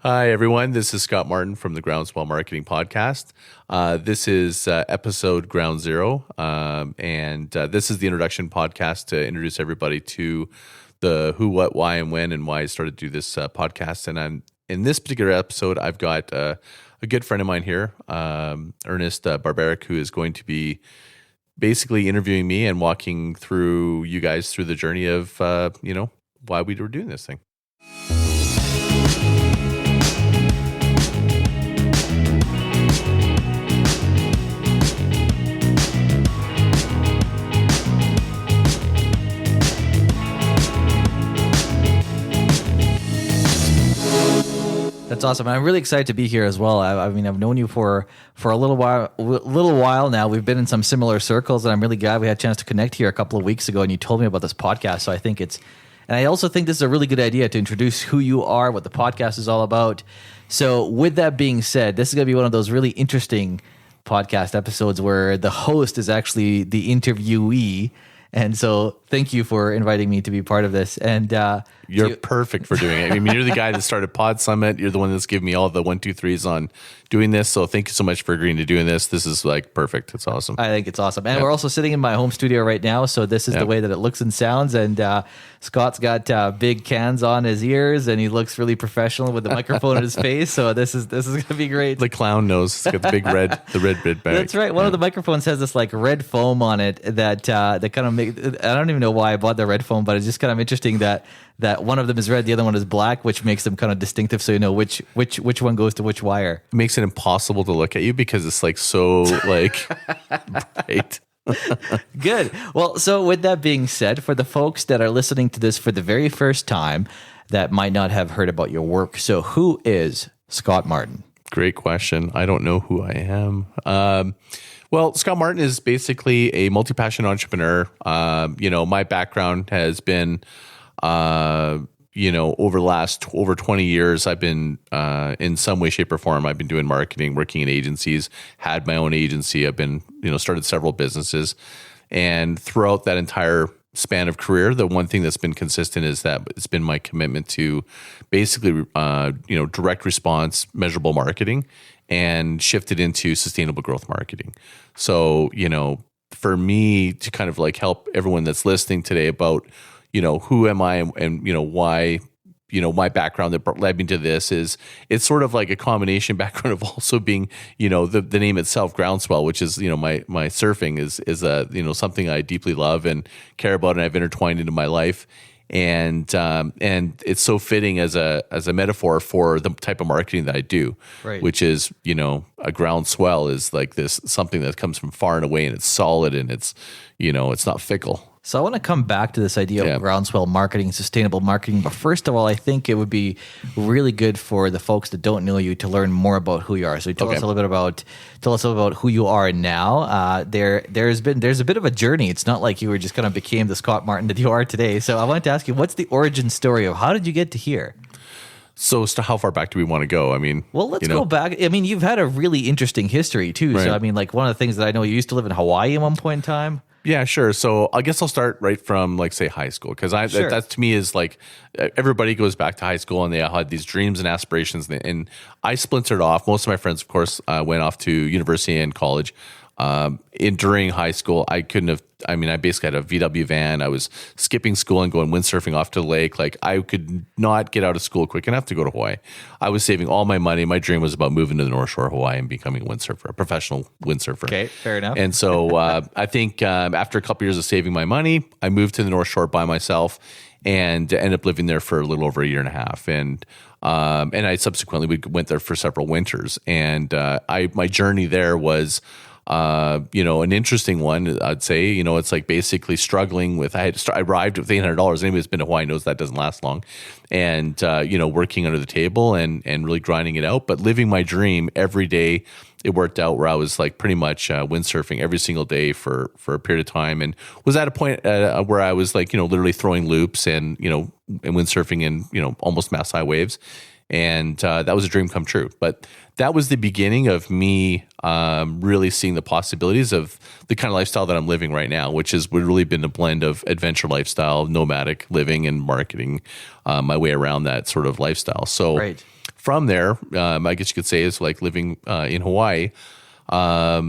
Hi, everyone. This is Scott Martin from the Groundswell Marketing Podcast. This is episode Ground Zero, and this is the introduction podcast to introduce everybody to the who, what, why, and when, and why I started to do this podcast. And in this particular episode, I've got a good friend of mine here, Ernest Barbaric, who is going to be basically interviewing me and walking through you guys through the journey of, why we were doing this thing. That's awesome. And I'm really excited to be here as well. I've known you for a little while now. We've been in some similar circles, and I'm really glad we had a chance to connect here a couple of weeks ago, and you told me about this podcast. So I also think this is a really good idea to introduce who you are, what the podcast is all about. So with that being said, this is going to be one of those really interesting podcast episodes where the host is actually the interviewee. And so thank you for inviting me to be part of this. And you're perfect for doing it. I mean, you're the guy that started Pod Summit. You're the one that's given me all the 1, 2, 3s on doing this. So thank you so much for agreeing to doing this. This is like perfect. It's awesome. I think it's awesome. And we're also sitting in my home studio right now. So this is the way that it looks and sounds. And Scott's got big cans on his ears, and he looks really professional with the microphone in his face. So this is going to be great. The clown nose. It's got the big red bag. That's right. One of the microphones has this like red foam on it that kind of make. I don't even know why I bought the red foam, but it's just kind of interesting that one of them is red, the other one is black, which makes them kind of distinctive. So you know which one goes to which wire. It makes it impossible to look at you because it's like so like bright. Good. Well, so with that being said, for the folks that are listening to this for the very first time that might not have heard about your work, so who is Scott Martin? Great question. I don't know who I am. Well, Scott Martin is basically a multi-passion entrepreneur. My background has been, over 20 years, I've been in some way, shape, or form. I've been doing marketing, working in agencies, had my own agency. I've been, started several businesses. And throughout that entire span of career, the one thing that's been consistent is that it's been my commitment to basically, direct response, measurable marketing, and shifted into sustainable growth marketing. So, for me to kind of like help everyone that's listening today about, who am I and why, my background that led me to this is it's sort of like a combination background of also being, the name itself, Groundswell, which is, my surfing is something I deeply love and care about and I've intertwined into my life. And it's so fitting as a metaphor for the type of marketing that I do, right. Which is, a groundswell is like this, something that comes from far and away and it's solid and it's, it's not fickle. So I want to come back to this idea of groundswell marketing, sustainable marketing. But first of all, I think it would be really good for the folks that don't know you to learn more about who you are. So tell us a little bit about who you are now. There's a bit of a journey. It's not like you were just kind of became the Scott Martin that you are today. So I wanted to ask you, what's the origin story of how did you get to here? So how far back do we want to go? I mean, well, let's go back. I mean, you've had a really interesting history too. Right. So I mean, like one of the things that I know, you used to live in Hawaii at one point in time. Yeah, sure. So I guess I'll start right from like say high school because that to me is like everybody goes back to high school and they had these dreams and aspirations and I splintered off. Most of my friends, of course, went off to university and college. During high school, I basically had a VW van. I was skipping school and going windsurfing off to the lake. Like I could not get out of school quick enough to go to Hawaii. I was saving all my money. My dream was about moving to the North Shore of Hawaii and becoming a professional windsurfer. Okay, fair enough. And so I think after a couple years of saving my money, I moved to the North Shore by myself and ended up living there for a little over a year and a half. And I subsequently went there for several winters. And my journey there was an interesting one, I'd say. It's like basically struggling with, I arrived with $800. Anybody who's been to Hawaii knows that doesn't last long. And, working under the table and really grinding it out, but living my dream every day. It worked out where I was like pretty much windsurfing every single day for a period of time, and was at a point where I was like, literally throwing loops and windsurfing in, almost mass high waves. And that was a dream come true. But that was the beginning of me really seeing the possibilities of the kind of lifestyle that I'm living right now, which has really been a blend of adventure lifestyle, nomadic living, and marketing my way around that sort of lifestyle. So from there, I guess you could say is like living in Hawaii. I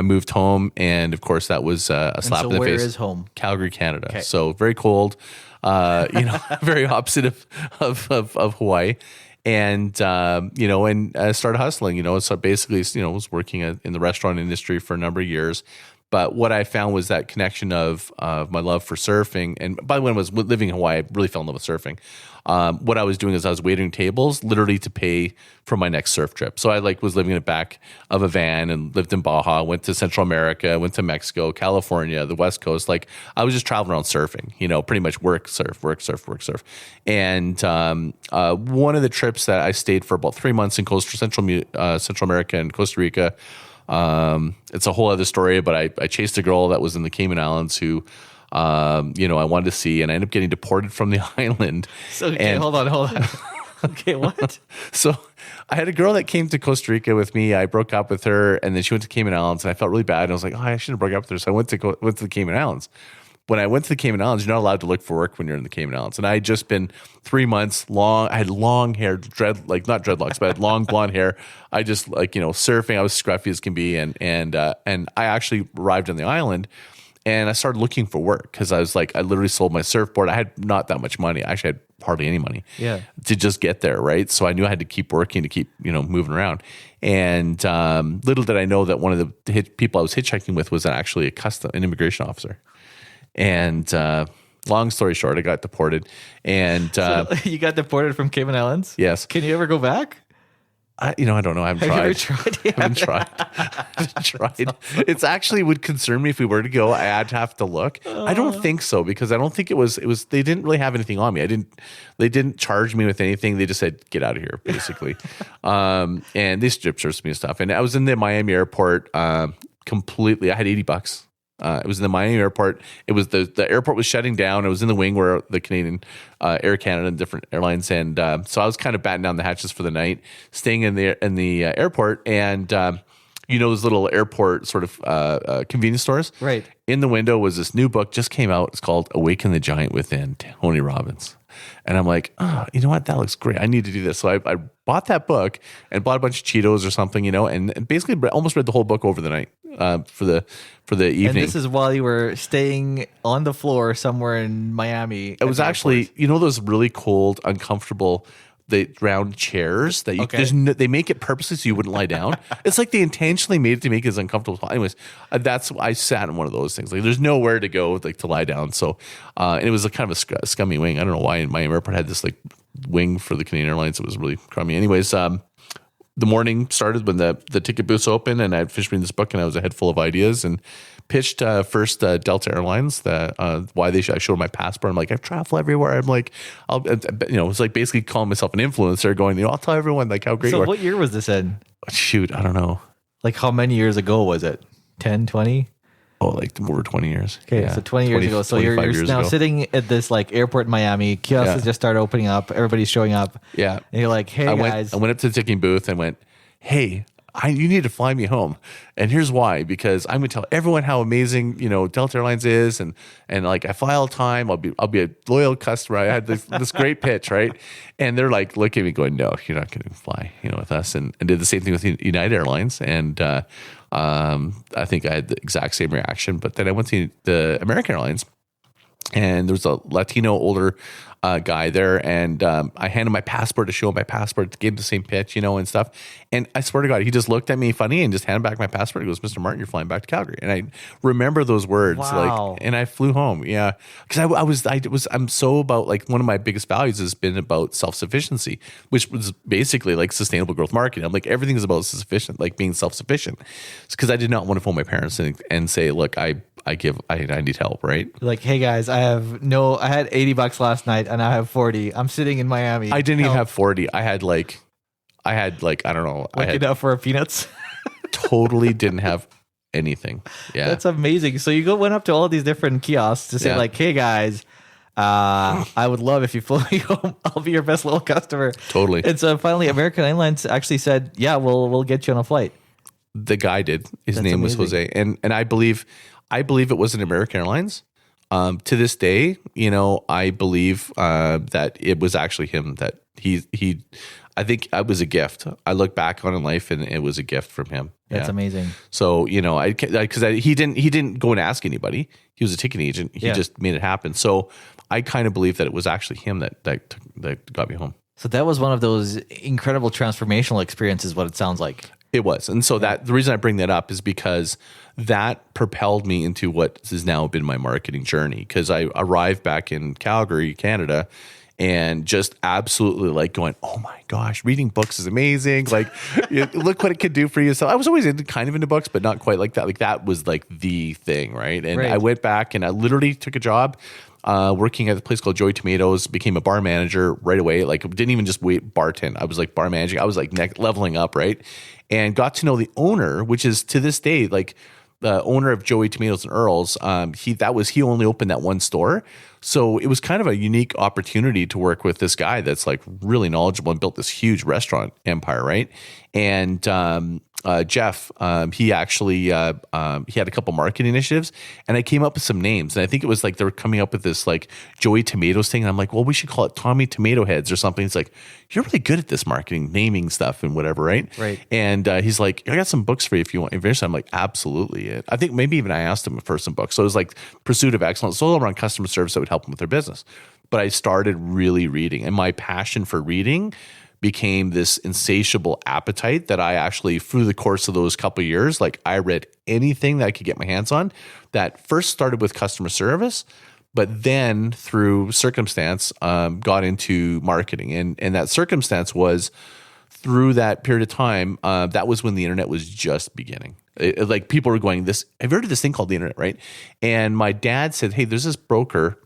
moved home, and of course that was a slap in the face. Where is home? Calgary, Canada. Okay. So very cold, very opposite of Hawaii. And, and I started hustling, so basically, was working in the restaurant industry for a number of years. But what I found was that connection of my love for surfing. And by the way, when I was living in Hawaii, I really fell in love with surfing. What I was doing is I was waiting tables literally to pay for my next surf trip. So I was living in the back of a van and lived in Baja, went to Central America, went to Mexico, California, the West Coast. I was just traveling around surfing, pretty much work, surf. And one of the trips that I stayed for about 3 months in Central America and Costa Rica. It's a whole other story, but I chased a girl that was in the Cayman Islands who, I wanted to see, and I ended up getting deported from the island. So, hold on. Okay, what? So I had a girl that came to Costa Rica with me. I broke up with her, and then she went to Cayman Islands, and I felt really bad. And I was like, I shouldn't have broke up with her. So I went to the Cayman Islands. When I went to the Cayman Islands, you're not allowed to look for work when you're in the Cayman Islands. And I had just been 3 months long. I had long hair, not dreadlocks, but I had long blonde hair. I just surfing. I was scruffy as can be. And I actually arrived on the island, and I started looking for work because I was I literally sold my surfboard. I had not that much money. I actually had hardly any money to just get there. Right. So I knew I had to keep working to keep, moving around. And little did I know that one of the people I was hitchhiking with was actually an immigration officer. And long story short, I got deported. And So you got deported from Cayman Islands? Yes. Can you ever go back? I don't know. I haven't tried. Have you ever tried? I haven't tried. It's actually would concern me if we were to go. I'd have to look. I don't think so, because I don't think it was. They didn't really have anything on me. They didn't charge me with anything. They just said, get out of here, basically. And they strip searched me and stuff. And I was in the Miami airport completely. I had $80. It was in the Miami airport. It was the airport was shutting down. It was in the wing where the Canadian Air Canada and different airlines. And so I was kind of batting down the hatches for the night, staying in the airport. And those little airport sort of convenience stores. Right. In the window was this new book, just came out. It's called Awaken the Giant Within, Tony Robbins. And I'm like, you know what? That looks great. I need to do this. So I bought that book and bought a bunch of Cheetos or something, and basically almost read the whole book over the night for the evening. And this is while you were staying on the floor somewhere in Miami. It was actually, those really cold, uncomfortable, the round chairs that they make it purposely so you wouldn't lie down. It's like they intentionally made it to make it as uncomfortable as possible. Anyways, I sat in one of those things. There's nowhere to go to lie down. So, and it was a kind of a scummy wing. I don't know why Miami Airport had this wing for the Canadian Airlines. It was really crummy. Anyways, the morning started when the ticket booths opened, and I finished reading this book, and I was a head full of ideas and pitched first Delta Airlines why I showed my passport. I'm like, I travel everywhere. I'm like, it's like basically calling myself an influencer, going, I'll tell everyone how great you are. So what year was this in? Shoot, I don't know. How many years ago was it? 10, 20? Oh, over 20 years. Okay, yeah. So 20 years ago. So you're now sitting at this airport in Miami. Kiosks just started opening up. Everybody's showing up. Yeah. And you're like, hey, guys. I went up to the ticketing booth and went, hey, you need to fly me home. And here's why, because I'm going to tell everyone how amazing, Delta Airlines is. And I fly all the time. I'll be a loyal customer. I had this great pitch, right? And they're looking at me going, no, you're not going to fly, with us. And did the same thing with United Airlines. And, I think I had the exact same reaction, but then I went to the American Airlines, and there was a Latino older guy there, and I handed my passport to show him my passport, gave him the same pitch, and stuff. And I swear to God, he just looked at me funny and just handed back my passport. He goes, Mr. Martin, you're flying back to Calgary. And I remember those words, and I flew home. Yeah. Because I'm so about one of my biggest values has been about self-sufficiency, which was basically sustainable growth marketing. I'm everything is about being self-sufficient. It's because I did not want to phone my parents and say, look, I need help, right? Hey guys, I had $80 last night and I have 40. I'm sitting in Miami. I didn't even have 40. I had I don't know. Enough for peanuts. Totally didn't have anything. Yeah. That's amazing. So you went up to all these different kiosks to say hey guys, I would love if you flew me home. I'll be your best little customer. Totally. And so finally American Airlines actually said, yeah, we'll get you on a flight. The guy did. His name was Jose. And I believe it was an American Airlines. To this day, I believe that it was actually him, that he I think it was a gift. I look back on in life and it was a gift from him. That's amazing. So, he didn't go and ask anybody. He was a ticket agent. He just made it happen. So I kind of believe that it was actually him that got me home. So that was one of those incredible transformational experiences, what it sounds like. It was. And so the reason I bring that up is because that propelled me into what has now been my marketing journey. Because I arrived back in Calgary, Canada, and just absolutely like going, oh my gosh, reading books is amazing. Like, look what it could do for you. So I was always kind of into books, but not quite like that. Like that was like the thing, right? And I went back and I literally took a job working at a place called Joey Tomatoes, became a bar manager right away. Like didn't even just bartend. I was like bar managing. I was like leveling up, right? And got to know the owner, which is to this day, like the owner of Joey Tomatoes and Earl's. He only opened that one store. So it was kind of a unique opportunity to work with this guy that's like really knowledgeable and built this huge restaurant empire, right? And Jeff, he actually he had a couple marketing initiatives, and I came up with some names. And I think it was like they were coming up with this like Joey Tomatoes thing. And I'm like, well, we should call it Tommy Tomato Heads or something. It's like, you're really good at this marketing, naming stuff and whatever, right? Right. And he's like, I got some books for you if you want. If I'm like, absolutely. I think maybe even I asked him for some books. So it was like Pursuit of Excellence, all around customer service that would help them with their business. But I started really reading, and my passion for reading became this insatiable appetite that I actually, through the course of those couple of years, like I read anything that I could get my hands on. That first started with customer service, but then through circumstance, got into marketing. And that circumstance was through that period of time. That was when the internet was just beginning. Like people were going, have you heard of this thing called the internet, right? And my dad said, hey, there's this broker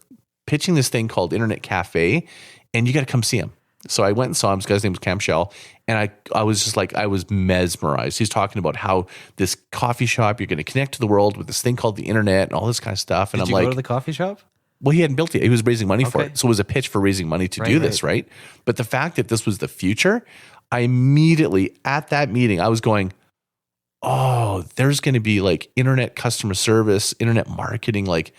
pitching this thing called Internet Cafe, and you got to come see him. So I went and saw him. This guy's name was Cam Shell. And I was just like, I was mesmerized. He's talking about how this coffee shop, you're going to connect to the world with this thing called the internet and all this kind of stuff. And Did I'm you like, go to the coffee shop? Well, he hadn't built it. He was raising money for it. So it was a pitch for raising money to do this, right? But the fact that this was the future, I immediately, at that meeting, I was going, oh, there's going to be like internet customer service, internet marketing, like,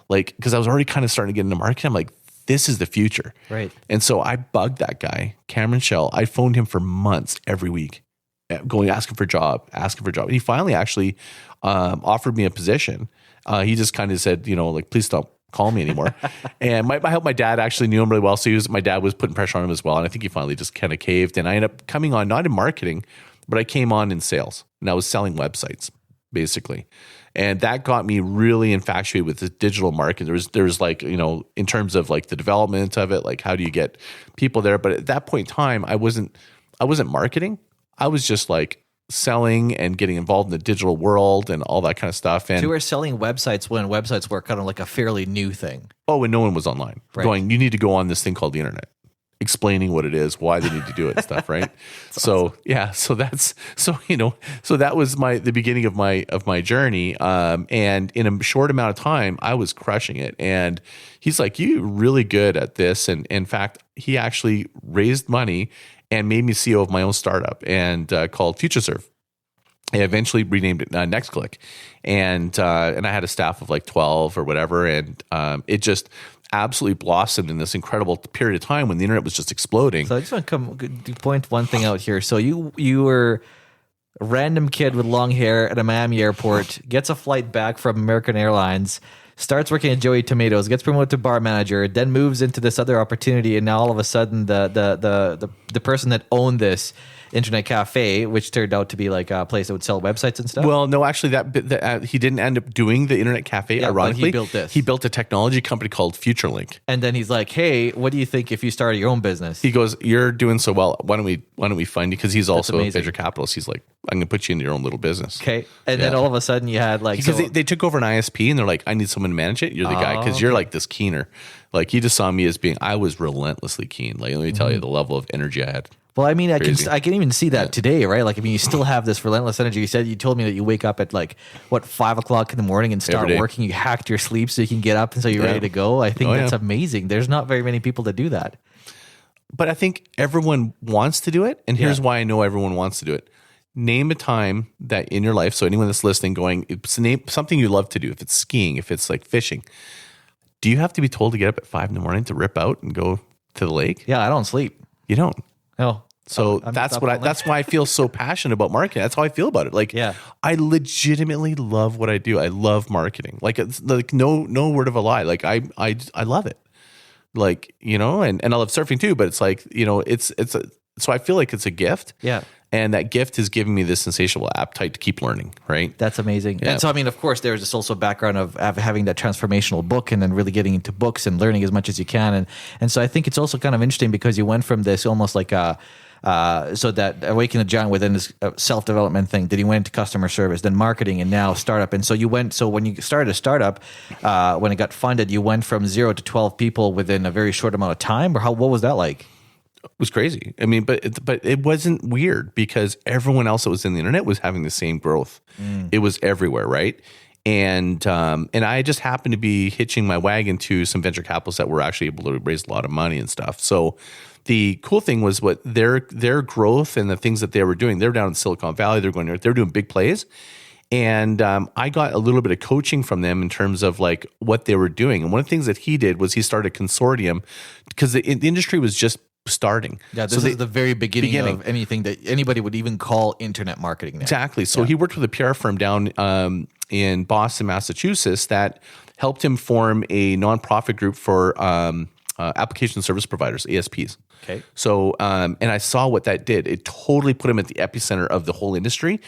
because I was already kind of starting to get into marketing. I'm like, this is the future. Right. And so I bugged that guy, Cameron Shell. I phoned him for months every week, asking for a job. And he finally actually offered me a position. He just kind of said, like, please don't call me anymore. And my dad actually knew him really well. So my dad was putting pressure on him as well. And I think he finally just kind of caved. And I ended up coming on, not in marketing, but I came on in sales. And I was selling websites, basically. And that got me really infatuated with the digital marketing. There's like, in terms of like the development of it, like how do you get people there? But at that point in time, I wasn't marketing. I was just like selling and getting involved in the digital world and all that kind of stuff. And so you were selling websites when websites were kind of like a fairly new thing. Oh, when no one was online. Right. Going, you need to go on this thing called the internet. Explaining what it is, why they need to do it and stuff, right? So awesome. Yeah, so that was the beginning of my journey. And in a short amount of time, I was crushing it. And he's like, "You're really good at this." And in fact, he actually raised money and made me CEO of my own startup and called FutureServe. I eventually renamed it NextClick, and I had a staff of like 12 or whatever, and it just absolutely blossomed in this incredible period of time when the internet was just exploding. So I just want to point one thing out here. So you were a random kid with long hair at a Miami airport, gets a flight back from American Airlines, starts working at Joey Tomatoes, gets promoted to bar manager, then moves into this other opportunity, and now all of a sudden the person that owned this internet cafe, which turned out to be like a place that would sell websites and stuff. Well, no, actually, he didn't end up doing the internet cafe. Yeah, ironically, he built this. He built a technology company called FutureLink. And then he's like, "Hey, what do you think if you started your own business?" He goes, "You're doing so well. Why don't we fund you?" Because he's also a venture capitalist. He's like, "I'm going to put you into your own little business." Okay, and then all of a sudden you had like because they took over an ISP and they're like, "I need someone to manage it. You're the guy because you're like this keener." Like he just saw me as being, I was relentlessly keen. Like let me tell you the level of energy I had. Well, I mean, I can even see that today, right? Like, I mean, you still have this relentless energy. You told me that you wake up at like 5:00 in the morning and start working. You hacked your sleep so you can get up and so you're ready to go. I think that's amazing. There's not very many people that do that. But I think everyone wants to do it, and here's why I know everyone wants to do it. Name a time that in your life. So anyone that's listening, name something you love to do. If it's skiing, if it's like fishing, do you have to be told to get up at 5 a.m. to rip out and go to the lake? Yeah, I don't sleep. You don't. No. So that's why I feel so passionate about marketing. That's how I feel about it. Like, I legitimately love what I do. I love marketing. Like, it's like no word of a lie. Like, I love it. Like, you know, and I love surfing too, but it's like, you know, so I feel like it's a gift. Yeah. And that gift is giving me this insatiable appetite to keep learning, right? That's amazing. Yeah. And so, I mean, of course, there's this also background of having that transformational book and then really getting into books and learning as much as you can. And so I think it's also kind of interesting because you went from this almost like so that Awaken the Giant within this self-development thing, then you went to customer service, then marketing, and now startup. And so when you started a startup, when it got funded, you went from 0 to 12 people within a very short amount of time, or what was that like? It was crazy. I mean, but it wasn't weird because everyone else that was in the internet was having the same growth. It was everywhere, right? And I just happened to be hitching my wagon to some venture capitalists that were actually able to raise a lot of money and stuff. So the cool thing was what their growth and the things that they were doing. They're down in Silicon Valley. They're doing big plays. And I got a little bit of coaching from them in terms of like what they were doing. And one of the things that he did was he started a consortium because the industry was just starting. Yeah, this is the very beginning of anything that anybody would even call internet marketing now. Exactly. So he worked with a PR firm down in Boston, Massachusetts that helped him form a nonprofit group for application service providers, ASPs. Okay. So, and I saw what that did. It totally put him at the epicenter of the whole industry,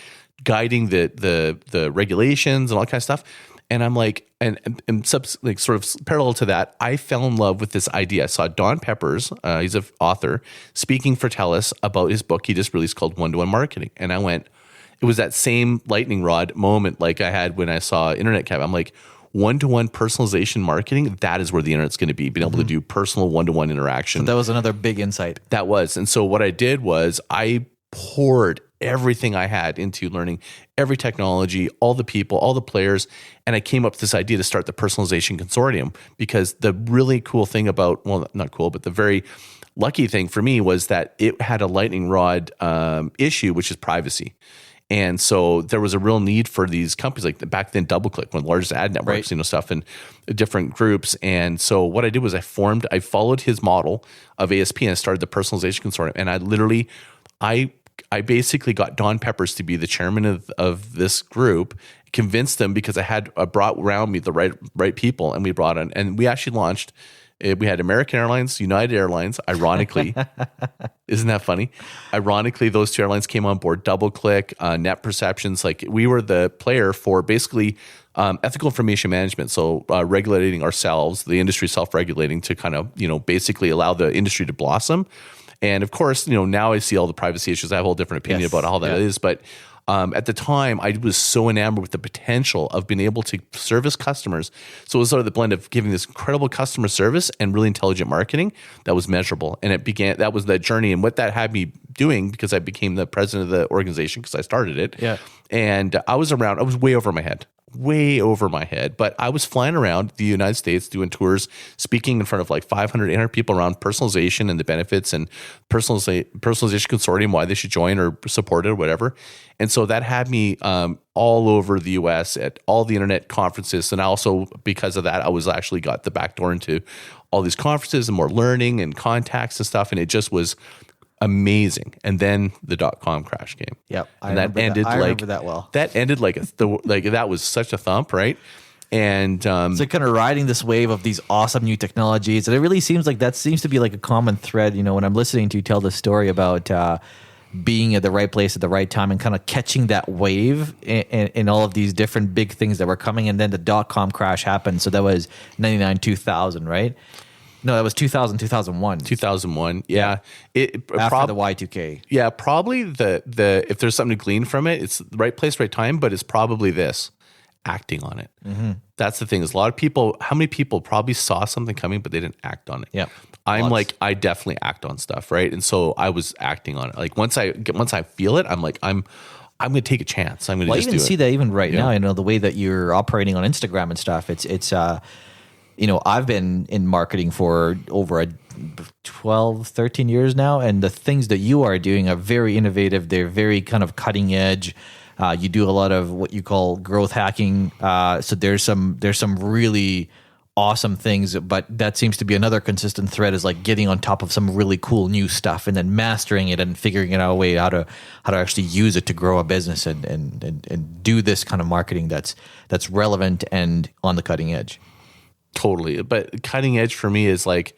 guiding the regulations and all that kind of stuff. And I'm like, like sort of parallel to that, I fell in love with this idea. I saw Don Peppers, he's an author, speaking for TELUS about his book he just released called One-to-One Marketing. And I went, it was that same lightning rod moment like I had when I saw Internet Cap. I'm like, one-to-one personalization marketing, that is where the internet's going to be, being able to do personal one-to-one interaction. So that was another big insight. That was. And so what I did was I poured everything I had into learning every technology, all the people, all the players. And I came up with this idea to start the Personalization Consortium because the really cool thing about, well, not cool, but the very lucky thing for me was that it had a lightning rod issue, which is privacy. And so there was a real need for these companies, like back then DoubleClick, one of the largest ad networks, right. Stuff in different groups. And so what I did was I followed his model of ASP and I started the Personalization Consortium. And I basically got Don Peppers to be the chairman of this group, convinced them because I brought around me the right people, and we brought in, and we actually launched. We had American Airlines, United Airlines. Ironically, isn't that funny? Ironically, those two airlines came on board. DoubleClick, Net Perceptions. Like we were the player for basically ethical information management. So regulating ourselves, the industry self-regulating to kind of basically allow the industry to blossom. And of course, now I see all the privacy issues. I have a whole different opinion about how that is. But at the time, I was so enamored with the potential of being able to service customers. So it was sort of the blend of giving this incredible customer service and really intelligent marketing that was measurable. And that was that journey. And what that had me doing, because I became the president of the organization because I started it. Yeah. And I was way over my head. But I was flying around the United States doing tours, speaking in front of like 500, 800 people around personalization and the benefits and personalization consortium, why they should join or support it or whatever. And so that had me all over the US at all the internet conferences. And also because of that, I was actually got the back door into all these conferences and more learning and contacts and stuff. And it just was amazing. And then the .com crash came. Yep. And that ended I remember that well. That ended like that was such a thump, right? And so kind of riding this wave of these awesome new technologies. And it really seems like that seems to be like a common thread, when I'm listening to you tell the story about being at the right place at the right time and kind of catching that wave in all of these different big things that were coming. And then the .com crash happened. So that was 99, 2000, right? No, that was 2000, 2001. 2001, yeah. After the Y2K. Yeah, probably the if there's something to glean from it, it's the right place, right time, but it's probably this, acting on it. Mm-hmm. That's the thing is how many people probably saw something coming, but they didn't act on it? Yeah. I definitely act on stuff, right? And so I was acting on it. Like once I feel it, I'm like, I'm going to take a chance. I'm going to just do it. I even see that even right now, the way that you're operating on Instagram and stuff, it's I've been in marketing for over 12, 13 years now, and the things that you are doing are very innovative. They're very kind of cutting edge. You do a lot of what you call growth hacking. So there's some really awesome things, but that seems to be another consistent thread, is like getting on top of some really cool new stuff and then mastering it and figuring out a way how to actually use it to grow a business and do this kind of marketing that's relevant and on the cutting edge. Totally. But cutting edge for me is like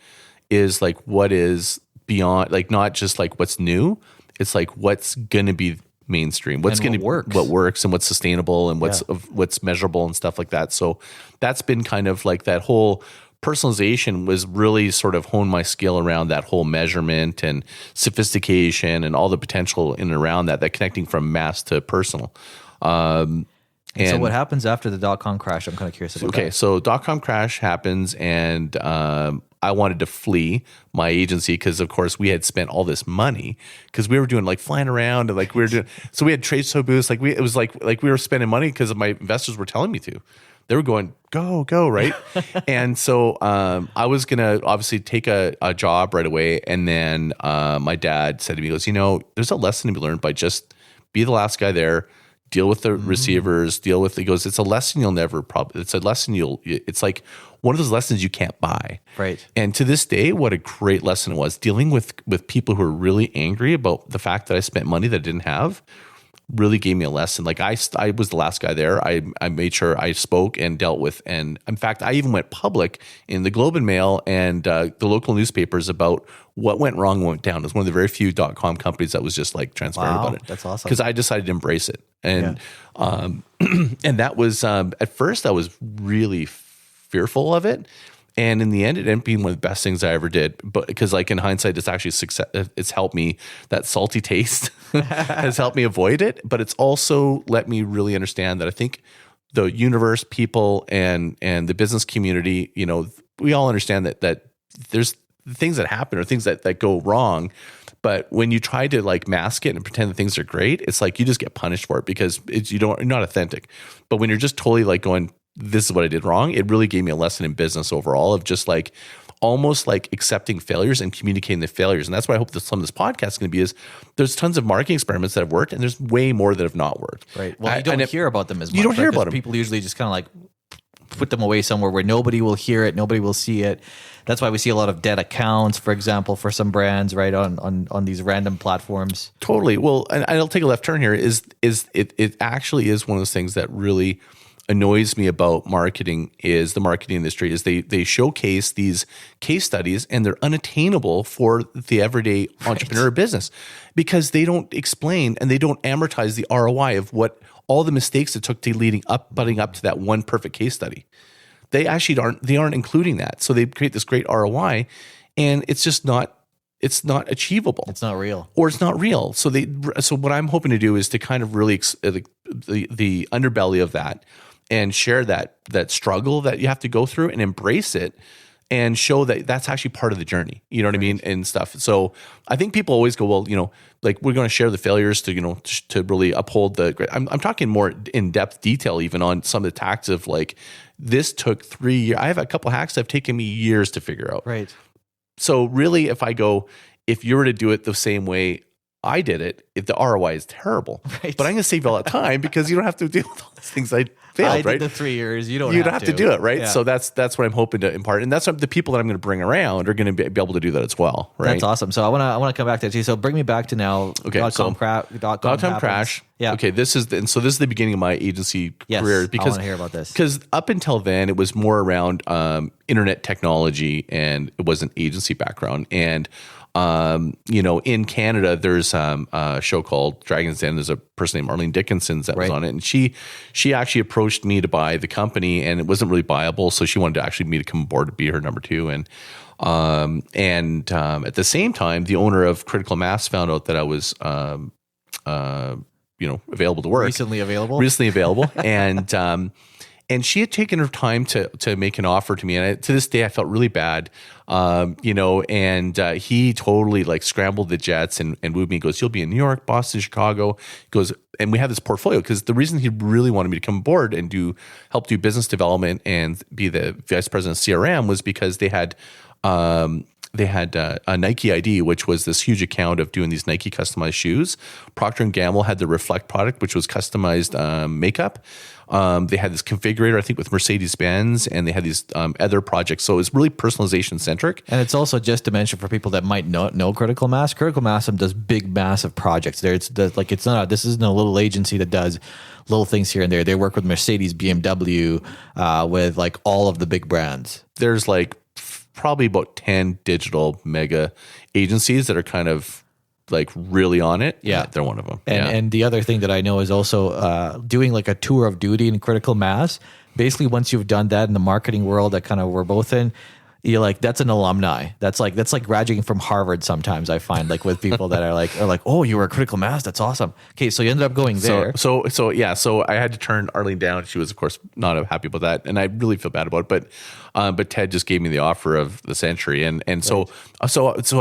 what is beyond, like not just like what's new. It's like what's going to be mainstream, what's going to work, what works, and what's sustainable, and what's measurable and stuff like that. So that's been kind of like that whole personalization was really sort of honed my skill around that whole measurement and sophistication and all the potential in and around that connecting from mass to personal. And so what happens after the .com crash? I'm kind of curious about that. Okay, so .com crash happens, and I wanted to flee my agency because, of course, we had spent all this money because we were doing like flying around and like we were doing. So we had trade show booths. Like it was like we were spending money because my investors were telling me to. They were going, go, right? And so I was gonna obviously take a job right away, and then my dad said to me, he goes, there's a lesson to be learned by just be the last guy there. Deal with the receivers, he goes, it's a lesson you'll never it's a lesson it's like one of those lessons you can't buy. Right. And to this day, what a great lesson it was dealing with people who are really angry about the fact that I spent money that I didn't have. Really gave me a lesson. Like I was the last guy there. I made sure I spoke and dealt with, and in fact, I even went public in the Globe and Mail and the local newspapers about what went wrong and went down. It was one of the very few .com companies that was just like transparent about it. That's awesome. Because I decided to embrace it, and and that was at first I was really fearful of it. And in the end, it ended up being one of the best things I ever did. But because, like in hindsight, it's actually success. It's helped me. That salty taste has helped me avoid it. But it's also let me really understand that I think the universe, people, and the business community, we all understand that there's things that happen or things that go wrong. But when you try to like mask it and pretend that things are great, it's like you just get punished for it because you're not authentic. But when you're just totally like going, this is what I did wrong, it really gave me a lesson in business overall of just like almost like accepting failures and communicating the failures. And that's why I hope that some of this podcast is going to be is there's tons of marketing experiments that have worked and there's way more that have not worked. Right. Well, you don't hear about them as much. You don't hear about them. People usually just kind of like put them away somewhere where nobody will hear it, nobody will see it. That's why we see a lot of dead accounts, for example, for some brands, right, on these random platforms. Totally. Well, and I'll take a left turn here. It actually is one of those things that really annoys me about marketing is the marketing industry is they showcase these case studies and they're unattainable for the everyday entrepreneur business because they don't explain and they don't amortize the ROI of what all the mistakes it took to budding up to that one perfect case study. They actually aren't including that. So they create this great ROI and it's just not achievable. It's not real. Or it's not real. So what I'm hoping to do is to kind of really the underbelly of that and share that struggle that you have to go through and embrace it and show that that's actually part of the journey. You know what I mean? And stuff. So I think people always go, well, like we're going to share the failures to, to really uphold I'm talking more in depth detail, even on some of the tactics of like, this took 3 years. I have a couple hacks that have taken me years to figure out. Right. So really, if you were to do it the same way I did it, the ROI is terrible. Right. But I'm going to save you all that time because you don't have to deal with all these things I failed, I right? did the 3 years. You don't have to do it, right? Yeah. So that's what I'm hoping to impart. And that's what the people that I'm going to bring around are going to be able to do that as well, right? That's awesome. So I want to come back to that. So bring me back to now. Okay, .com crash. Yeah. Okay, this is the beginning of my agency career because I want to hear about this. Because up until then, it was more around internet technology and it wasn't agency background. And in Canada, there's a show called Dragon's Den. There's a person named Arlene Dickinson that was on it, and she actually approached me to buy the company, and it wasn't really viable. So she wanted to actually me to come aboard to be her number two, and at the same time, the owner of Critical Mass found out that I was available to work, recently available, and she had taken her time to make an offer to me. And to this day, I felt really bad, and he totally like scrambled the jets and wooed me. He goes, you'll be in New York, Boston, Chicago. He goes, and we have this portfolio because the reason he really wanted me to come aboard and help do business development and be the vice president of CRM was because they had a Nike ID, which was this huge account of doing these Nike customized shoes. Procter & Gamble had the Reflect product, which was customized makeup. They had this configurator, I think, with Mercedes-Benz, and they had these other projects. So it was really personalization centric. And it's also, just to mention for people that might not know Critical Mass, Critical Mass does big, massive projects. This isn't a little agency that does little things here and there. They work with Mercedes, BMW, with like all of the big brands. There's like probably about 10 digital mega agencies that are kind of like really on it. Yeah. They're one of them. And the other thing that I know is also doing like a tour of duty in Critical Mass. Basically, once you've done that in the marketing world that kind of we're both in, you're like, that's an alumni. That's like graduating from Harvard sometimes, I find, like with people that are like, oh, you were a Critical Mass? That's awesome. Okay, so you ended up going there. So I had to turn Arlene down. She was, of course, not happy about that. And I really feel bad about it. But Ted just gave me the offer of the century. And so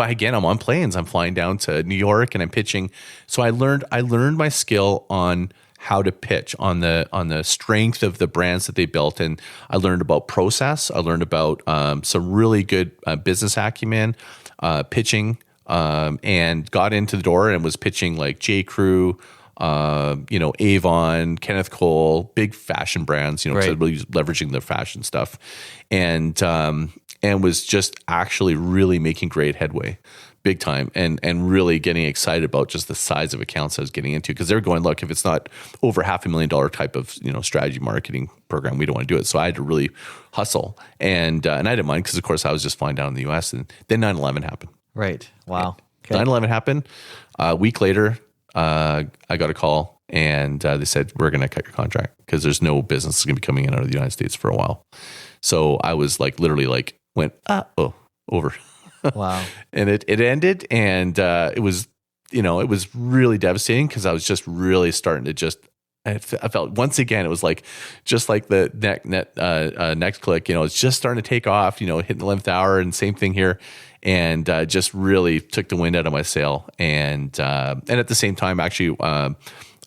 again, I'm on planes. I'm flying down to New York and I'm pitching. So I learned my skill on how to pitch, on the strength of the brands that they built. And I learned about process. I learned about some really good business acumen, pitching, and got into the door and was pitching like J. Crew, Avon, Kenneth Cole, big fashion brands, Right. So really leveraging the fashion stuff, and was just actually really making great headway. Big time, and really getting excited about just the size of accounts I was getting into, because they're going, look, if it's not over $500,000 type of strategy marketing program, we don't want to do it. So I had to really hustle, and I didn't mind, because of course I was just flying down in the U.S. and then 9/11 happened. Right. Wow. Okay. 9/11 happened. A week later, I got a call, and they said, we're going to cut your contract because there's no business that's going to be coming in out of the United States for a while. So I was like, literally like went, over. Wow. And it ended, and it was really devastating, because I was just really starting to I felt once again, it was like, just like the next click, it's just starting to take off, hitting the 11th hour, and same thing here. And just really took the wind out of my sail. And at the same time, actually, I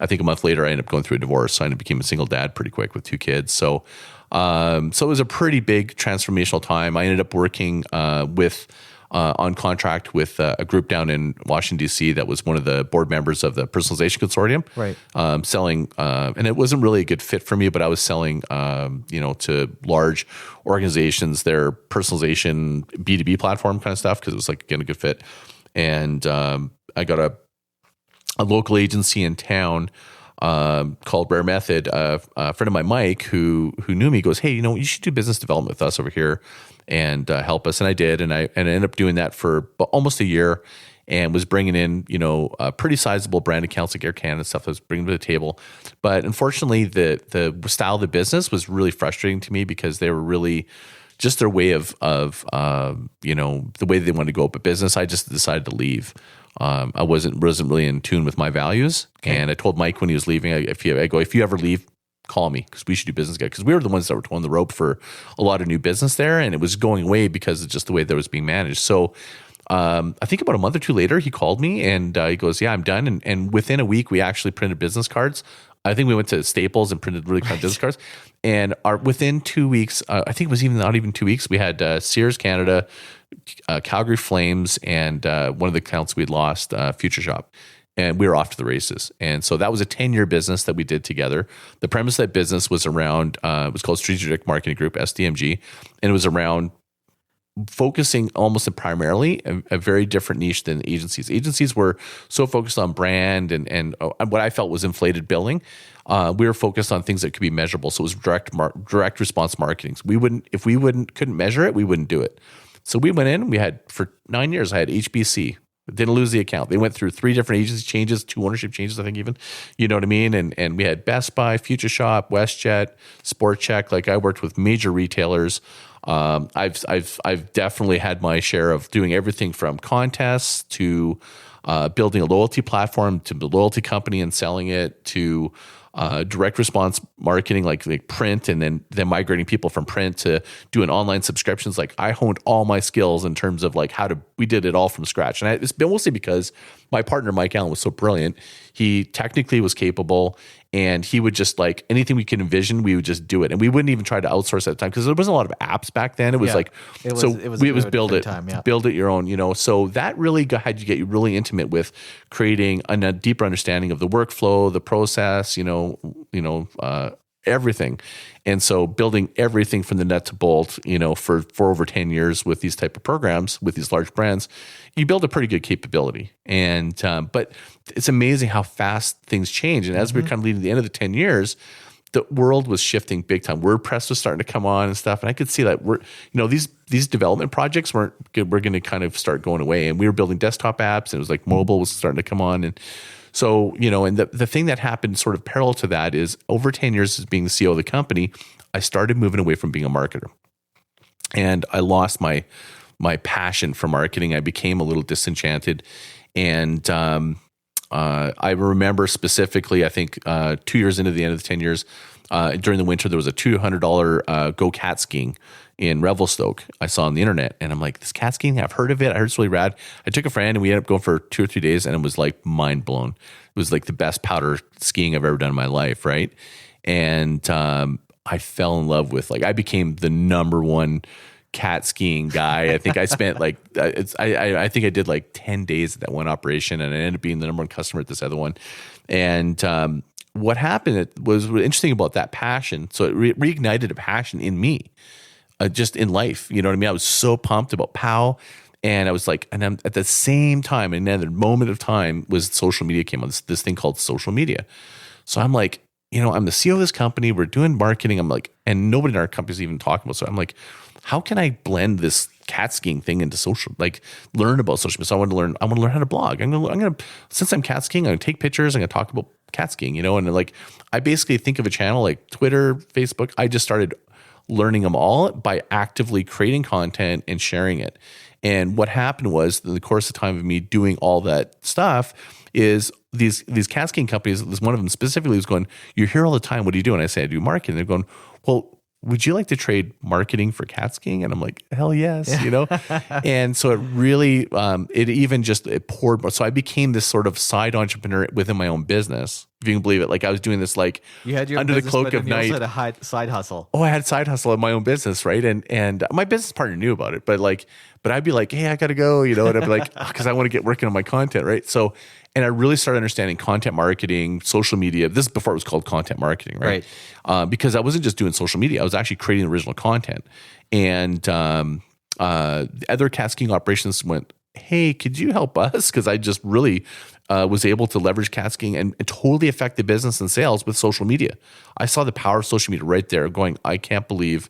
think a month later, I ended up going through a divorce. So I became a single dad pretty quick with 2 kids. So it was a pretty big transformational time. I ended up working on contract with a group down in Washington, D.C. that was one of the board members of the Personalization Consortium. Right. Selling, and it wasn't really a good fit for me, but I was selling, to large organizations, their personalization B2B platform kind of stuff, because it was like, again, a good fit. And I got a local agency in town called Rare Method. A friend of mine, Mike, who knew me, goes, hey, you should do business development with us over here and help us. And I did, and I ended up doing that for almost a year, and was bringing in pretty sizable brand accounts like Air Canada and stuff. I was bringing to the table, but unfortunately, the style of the business was really frustrating to me, because they were really just their way of the way they wanted to go about business. I just decided to leave. I wasn't really in tune with my values. Okay. And I told Mike when he was leaving, if you ever leave, call me, because we should do business together. Because we were the ones that were towing the rope for a lot of new business there, and it was going away because of just the way that it was being managed. So I think about a month or two later, he called me, and he goes, yeah, I'm done. And within a week, we actually printed business cards. I think we went to Staples and printed really kind of business cards. And within 2 weeks, I think it was not even 2 weeks, we had Sears Canada, Calgary Flames, and one of the accounts we'd lost, Future Shop. And we were off to the races. And so that was a 10-year business that we did together. The premise of that business was around, it was called Strategic Marketing Group, SDMG. And it was around focusing almost primarily a very different niche than agencies. Agencies were so focused on brand and what I felt was inflated billing. We were focused on things that could be measurable. So it was direct response marketing. So if we couldn't measure it, we wouldn't do it. So we went in, we had, for 9 years, I had HBC. Didn't lose the account. They went through 3 different agency changes, 2 ownership changes, I think even. You know what I mean? And we had Best Buy, Future Shop, WestJet, Sport Check. Like, I worked with major retailers. I've definitely had my share of doing everything from contests to building a loyalty platform, to the loyalty company and selling it, to direct response marketing, like print, and then migrating people from print to doing online subscriptions. Like, I honed all my skills in terms of like we did it all from scratch. And it's mostly because my partner, Mike Allen, was so brilliant. He technically was capable, and he would just like anything we could envision, we would just do it. And we wouldn't even try to outsource at the time because there wasn't a lot of apps back then. It was it was build it, build it your own, So that really had you get you really intimate with creating a deeper understanding of the workflow, the process, everything. And so building everything from the nut to bolt, for over 10 years with these type of programs, with these large brands, you build a pretty good capability. And, but it's amazing how fast things change. And as we're kind of leading to the end of the 10 years, the world was shifting big time. WordPress was starting to come on and stuff. And I could see that these development projects were going to kind of start going away. And we were building desktop apps, and it was like mobile was starting to come on. And so, and the thing that happened sort of parallel to that is over 10 years as being the CEO of the company, I started moving away from being a marketer. And I lost my passion for marketing. I became a little disenchanted. And I remember specifically, I think 2 years into the end of the 10 years, during the winter, there was a $200 go cat skiing in Revelstoke I saw on the internet. And I'm like, this cat skiing, I've heard of it. I heard it's really rad. I took a friend and we ended up going for 2 or 3 days, and it was like mind blown. It was like the best powder skiing I've ever done in my life, right? And I fell in love with, I became the number one cat skiing guy. I think I spent I think I did like 10 days at that one operation, and I ended up being the number one customer at this other one. And what happened was interesting about that passion. So it reignited a passion in me, just in life. You know what I mean? I was so pumped about POW. And I was like, and I'm, at the same time, another moment of time was social media came on, this thing called social media. So I'm like, I'm the CEO of this company. We're doing marketing. I'm like, and nobody in our company is even talking about. So I'm like, how can I blend this cat skiing thing into social, learn about social media? So I want to learn how to blog. I'm going to, since I'm cat skiing, I'm going to take pictures. I'm going to talk about cat skiing, and I basically think of a channel like Twitter, Facebook. I just started learning them all by actively creating content and sharing it. And what happened was, in the course of time of me doing all that stuff, is these cat skiing companies, one of them specifically was going, "You're here all the time. What do you do?" And I say, "I do marketing." They're going, "Well, would you like to trade marketing for cat skiing?" And I'm like, hell yes, And so it really, it poured more. So I became this sort of side entrepreneur within my own business, if you can believe it. I was doing this you had your under business, the cloak of night. You also had a side hustle. Oh, I had a side hustle in my own business, right? And my business partner knew about it, but I'd be like, hey, I got to go, and I'd be like, because I want to get working on my content, right? So, and I really started understanding content marketing, social media. This is before it was called content marketing, right? Because I wasn't just doing social media. I was actually creating original content. And the other cat skiing operations went, hey, could you help us? Because I just really was able to leverage cat skiing and totally affect the business and sales with social media. I saw the power of social media right there going, I can't believe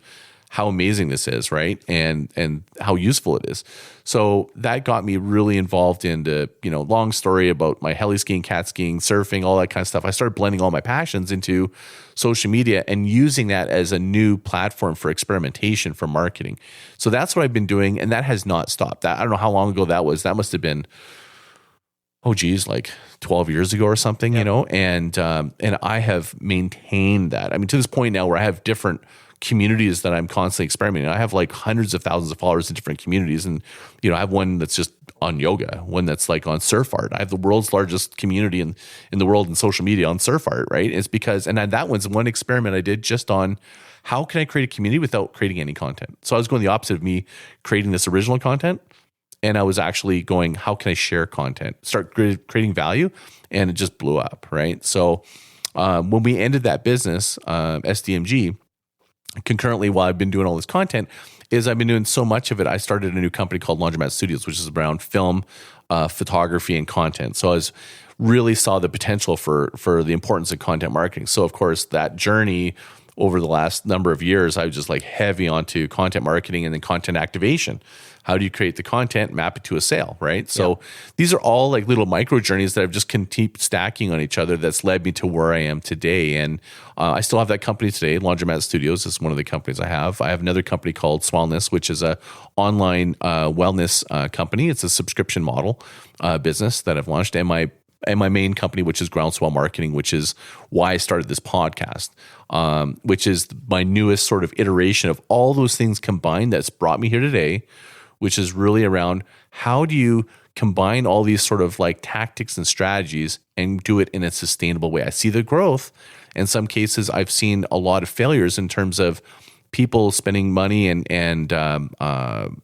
how amazing this is, right? And how useful it is. So that got me really involved into, long story about my heli skiing, cat skiing, surfing, all that kind of stuff. I started blending all my passions into social media and using that as a new platform for experimentation for marketing. So that's what I've been doing, and that has not stopped. I don't know how long ago that was. That must have been, 12 years ago or something, and I have maintained that. I mean, to this point now where I have different communities that I'm constantly experimenting. I have hundreds of thousands of followers in different communities. And, I have one that's just on yoga, one that's on surf art. I have the world's largest community in the world in social media on surf art, right? It's because, and that one's one experiment I did just on how can I create a community without creating any content? So I was going the opposite of me creating this original content. And I was actually going, how can I share content, start creating value? And it just blew up, right? So when we ended that business, SDMG, concurrently while I've been doing all this content, is I've been doing so much of it. I started a new company called Laundromat Studios, which is around film, photography, and content. So I really saw the potential for the importance of content marketing. So of course, that journey over the last number of years, I was just heavy onto content marketing and then content activation. How do you create the content, map it to a sale, right? So these are all little micro journeys that I've just keep stacking on each other that's led me to where I am today. And I still have that company today. Laundromat Studios is one of the companies I have. I have another company called Swellness, which is a online wellness company. It's a subscription model business that I've launched. And my main company, which is Groundswell Marketing, which is why I started this podcast, which is my newest sort of iteration of all those things combined that's brought me here today, which is really around how do you combine all these sort of like tactics and strategies and do it in a sustainable way. I see the growth. In some cases, I've seen a lot of failures in terms of people spending money and they'll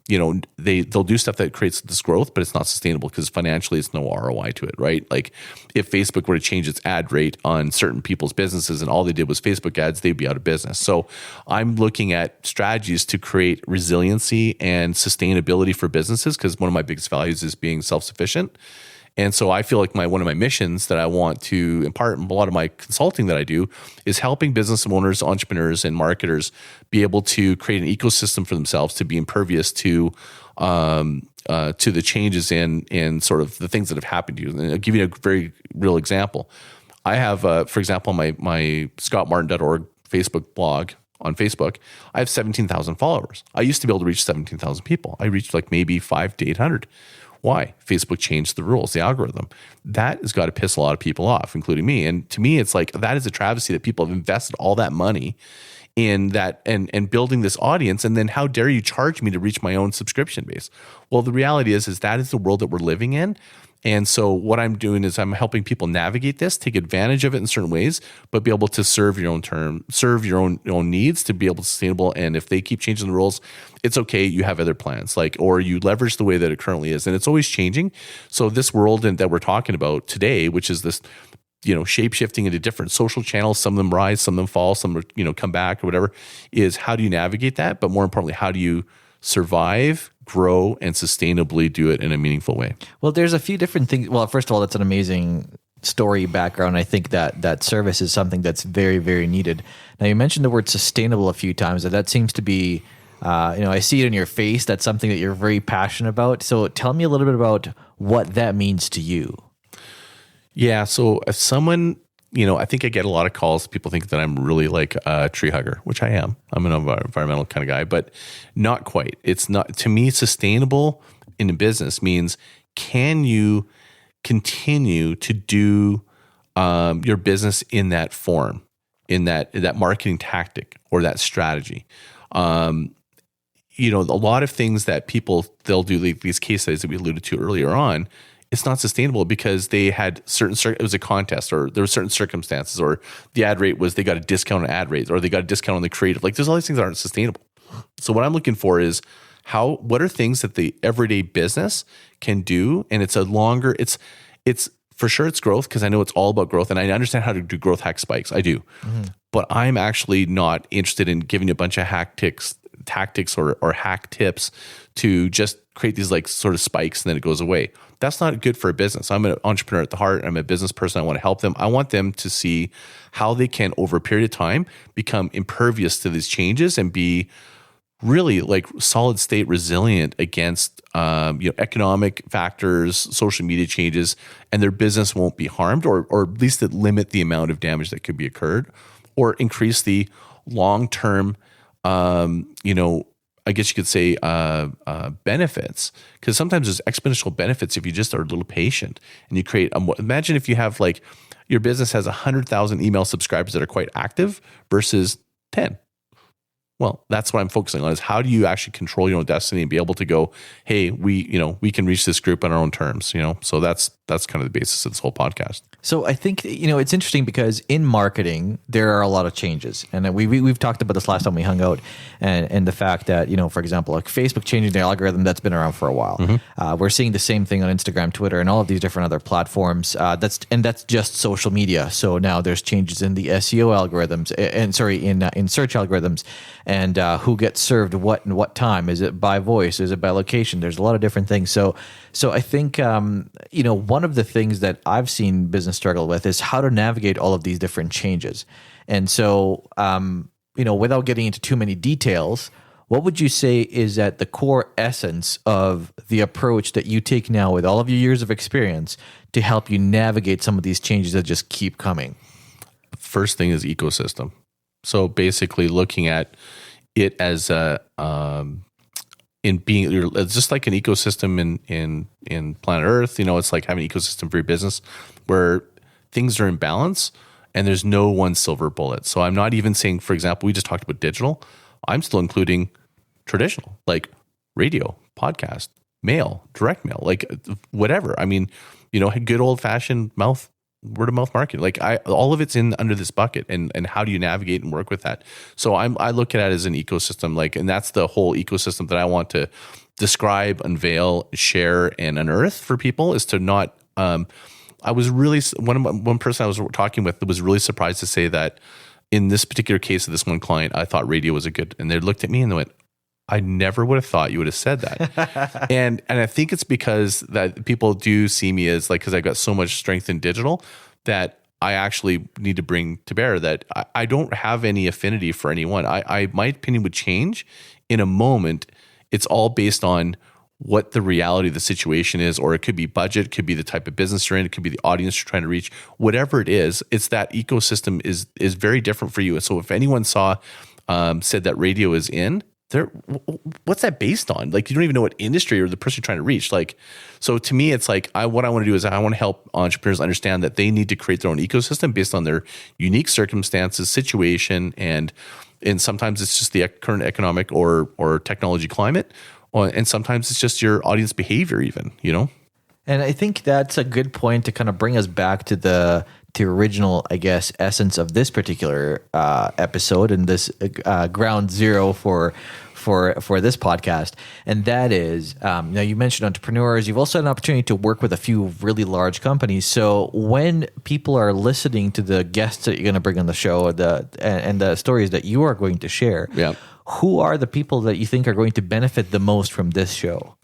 do stuff that creates this growth, but it's not sustainable because financially it's no ROI to it, right? Like if Facebook were to change its ad rate on certain people's businesses and all they did was Facebook ads, they'd be out of business. So I'm looking at strategies to create resiliency and sustainability for businesses because one of my biggest values is being self-sufficient. And so I feel like one of my missions that I want to impart in a lot of my consulting that I do is helping business owners, entrepreneurs, and marketers be able to create an ecosystem for themselves to be impervious to the changes in sort of the things that have happened to you. And I'll give you a very real example. I have, for example, my scottmartin.org Facebook blog on Facebook, I have 17,000 followers. I used to be able to reach 17,000 people. I reached like maybe 500 to 800. Why? Facebook changed the rules, the algorithm. That has got to piss a lot of people off, including me. And to me, it's like that is a travesty that people have invested all that money in that and building this audience. And then how dare you charge me to reach my own subscription base? Well, the reality is that is the world that we're living in. And so what I'm doing is I'm helping people navigate this, take advantage of it in certain ways, but be able to serve your own needs to be able to sustainable. And if they keep changing the rules, it's okay. You have other plans, or you leverage the way that it currently is, and it's always changing. So this world that we're talking about today, which is this, shape shifting into different social channels, some of them rise, some of them fall, some come back or whatever, is how do you navigate that? But more importantly, how do you survive, grow, and sustainably do it in a meaningful way? Well, there's a few different things. Well, first of all, that's an amazing story background. I think that service is something that's very, very needed. Now, you mentioned the word sustainable a few times, and that seems to be, I see it in your face. That's something that you're very passionate about. So tell me a little bit about what that means to you. Yeah. So if someone, I think I get a lot of calls. People think that I'm really like a tree hugger, which I am. I'm an environmental kind of guy, but not quite. It's not, to me, sustainable in a business means, can you continue to do your business in that form, in that marketing tactic or that strategy? A lot of things that they'll do, these case studies that we alluded to earlier on, it's not sustainable because they had it was a contest, or there were certain circumstances, or the ad rate was, they got a discount on ad rates, or they got a discount on the creative. Like there's all these things that aren't sustainable. So what I'm looking for is what are things that the everyday business can do? And it's for sure it's growth, because I know it's all about growth, and I understand how to do growth hack spikes. I do. Mm-hmm. But I'm actually not interested in giving you a bunch of tactics or hack tips to just create these like sort of spikes and then it goes away. That's not good for a business. I'm an entrepreneur at the heart. I'm a business person. I want to help them. I want them to see how they can, over a period of time, become impervious to these changes and be really like solid state resilient against economic factors, social media changes, and their business won't be harmed, or at least limit the amount of damage that could be occurred, or increase the long-term I guess you could say benefits, because sometimes there's exponential benefits if you just are a little patient and you create imagine if you have like your business has 100,000 email subscribers that are quite active versus 10. Well, that's what I'm focusing on, is how do you actually control your own destiny and be able to go, hey, we can reach this group on our own terms, So that's kind of the basis of this whole podcast. So I think, it's interesting because in marketing, there are a lot of changes. And we've talked about this last time we hung out, and the fact that, for example, like Facebook changing the algorithm, that's been around for a while. Mm-hmm. We're seeing the same thing on Instagram, Twitter, and all of these different other platforms. That's just social media. So now there's changes in the SEO algorithms, in search algorithms, and who gets served what and what time. Is it by voice? Is it by location? There's a lot of different things. So I think, one of the things that I've seen business struggle with is how to navigate all of these different changes. And so, without getting into too many details, what would you say is at the core essence of the approach that you take now with all of your years of experience to help you navigate some of these changes that just keep coming? First thing is ecosystem. So basically looking at it as it's just like an ecosystem in planet Earth. It's like having an ecosystem for your business where things are in balance and there's no one silver bullet. So I'm not even saying, for example, we just talked about digital. I'm still including traditional, like radio, podcast, mail, direct mail, like whatever. I mean, good old fashioned word of mouth marketing. Like all of it's in under this bucket, and how do you navigate and work with that? So I look at it as an ecosystem, and that's the whole ecosystem that I want to describe, unveil, share, and unearth for people, is to not, I was really, one person I was talking with was really surprised to say that in this particular case of this one client, I thought radio was and they looked at me and they went, I never would have thought you would have said that. and I think it's because that people do see me as because I got so much strength in digital that I actually need to bring to bear that I don't have any affinity for anyone. My opinion would change in a moment. It's all based on what the reality of the situation is, or it could be budget, it could be the type of business you're in, it could be the audience you're trying to reach, whatever it is. It's that ecosystem is very different for you. And so if anyone said that radio is in, what's that based on? You don't even know what industry or the person you're trying to reach. So to me, it's what I want to do is I want to help entrepreneurs understand that they need to create their own ecosystem based on their unique circumstances, situation, and sometimes it's just the current economic or technology climate, and sometimes it's just your audience behavior even, And I think that's a good point to kind of bring us back to the original, I guess, essence of this particular episode and this ground zero for this podcast. And that is, now you mentioned entrepreneurs. You've also had an opportunity to work with a few really large companies. So when people are listening to the guests that you're going to bring on the show and the stories that you are going to share, who are the people that you think are going to benefit the most from this show?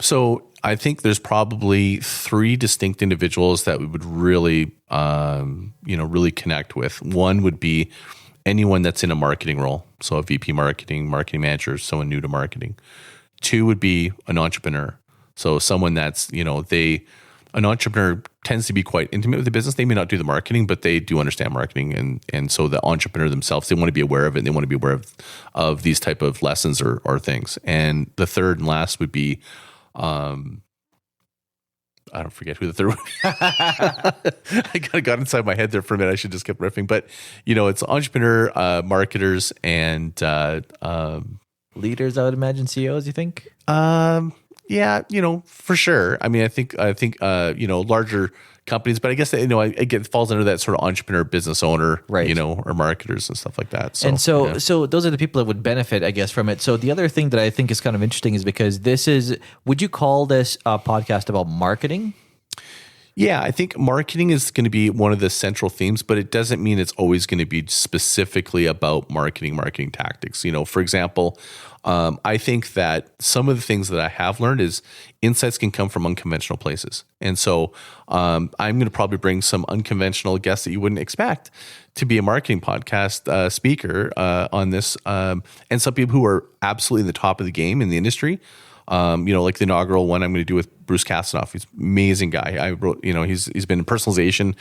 So I think there's probably 3 distinct individuals that we would really, really connect with. One would be anyone that's in a marketing role. So a VP marketing, marketing manager, someone new to marketing. 2 would be an entrepreneur. So someone that's, an entrepreneur tends to be quite intimate with the business. They may not do the marketing, but they do understand marketing. And so the entrepreneur themselves, they want to be aware of it. And they want to be aware of these type of lessons or things. And the third and last would be, I don't forget who the third one. I kind of got inside my head there for a minute. I should just keep riffing, but it's entrepreneur, marketers, and leaders. I would imagine CEOs. You think? Yeah, for sure. I mean, I think larger companies, but I guess that, it falls under that sort of entrepreneur, business owner, right? Or marketers and stuff like that. So those are the people that would benefit, I guess, from it. So the other thing that I think is kind of interesting is because would you call this a podcast about marketing? Yeah, I think marketing is going to be one of the central themes, but it doesn't mean it's always going to be specifically about marketing tactics. For example, I think that some of the things that I have learned is insights can come from unconventional places. And so I'm going to probably bring some unconventional guests that you wouldn't expect to be a marketing podcast speaker on this, and some people who are absolutely in the top of the game in the industry. Like the inaugural one I'm going to do with Bruce Castanoff. He's an amazing guy. I wrote, he's been in personalization,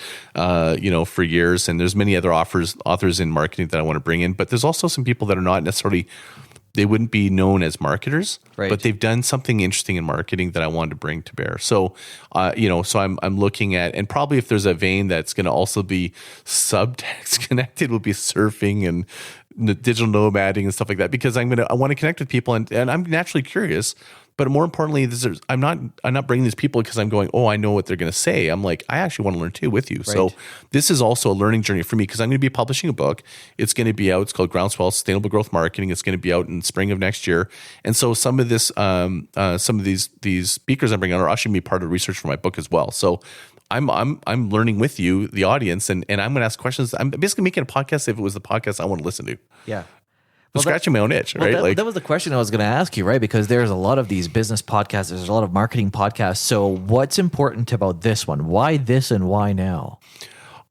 for years, and there's many other authors in marketing that I want to bring in, but there's also some people that are not necessarily, they wouldn't be known as marketers, right, but they've done something interesting in marketing that I wanted to bring to bear. So, so I'm looking at, and probably if there's a vein that's going to also be subtext connected, will be surfing and digital nomading and stuff like that, because I want to connect with people, and I'm naturally curious. But more importantly, I'm not bringing these people because I'm going, oh, I know what they're going to say. I'm like, I actually want to learn too with you. Right. So this is also a learning journey for me, because I'm going to be publishing a book. It's going to be out. It's called Groundswell Sustainable Growth Marketing. It's going to be out in spring of next year. And so some of these speakers I'm bringing on are actually going to be part of the research for my book as well. So I'm learning with you, the audience, and I'm going to ask questions. I'm basically making a podcast if it was the podcast I want to listen to. Yeah. I'm scratching my own itch, right? That was the question I was going to ask you, right? Because there's a lot of these business podcasts, there's a lot of marketing podcasts. So what's important about this one? Why this and why now?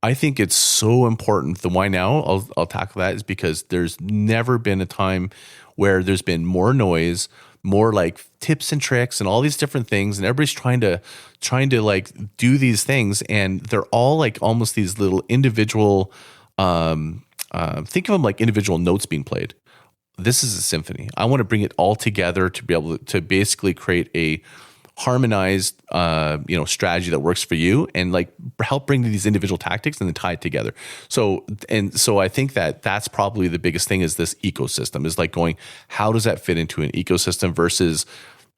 I think it's so important. The why now, I'll tackle that, is because there's never been a time where there's been more noise, more like tips and tricks and all these different things, and everybody's trying to like do these things, and they're all like almost these little individual. Think of them like individual notes being played. This is a symphony. I want to bring it all together to be able to basically create a harmonized, strategy that works for you, and like help bring these individual tactics and then tie it together. So I think that's probably the biggest thing, is this ecosystem, is like going, how does that fit into an ecosystem versus